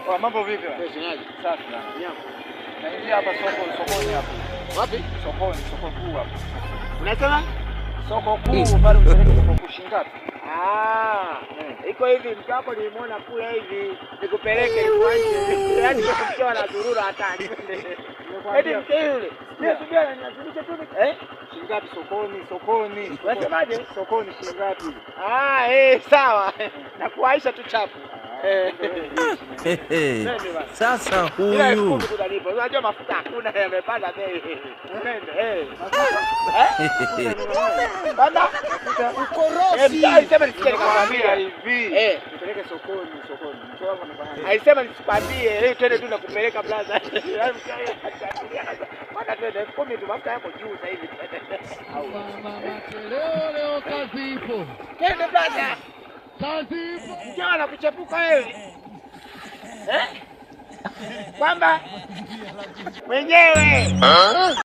Kwa mambo vipi? Safi sana. Nyama. Naingia hapa sokoni hapo. Wapi? Soko kuu hapo. Unasema? Soko kuu bado mpeleke soko kuu shingapi? Iko hivi mkapo nimeona kule hivi nikupeleke kwanje. Yaani kufikia na dhurura hataki. Eti mke yule. Nisubiri ninazidisha tu Shingapi sokoni? Unasemaje? Sokoni shingapi? Sawa. Na kuaisha tu chapu. Sasa huyu unajua mafuta hakuna yamepanda bei. Baba ukorofi. Alisema nisikie nikwambia hivi. Nipeleke sokoni. Mtu wangu anafahamu. Alisema nisikwambie, leo twende tu nakupeleka blaza. Bwana twende 10 tu mafuta yako juu sasa hivi. Leo kazi ipo. Twende blaza. Kazi ipo. Njoo na kuchepuka wewe. Kwamba mwenyewe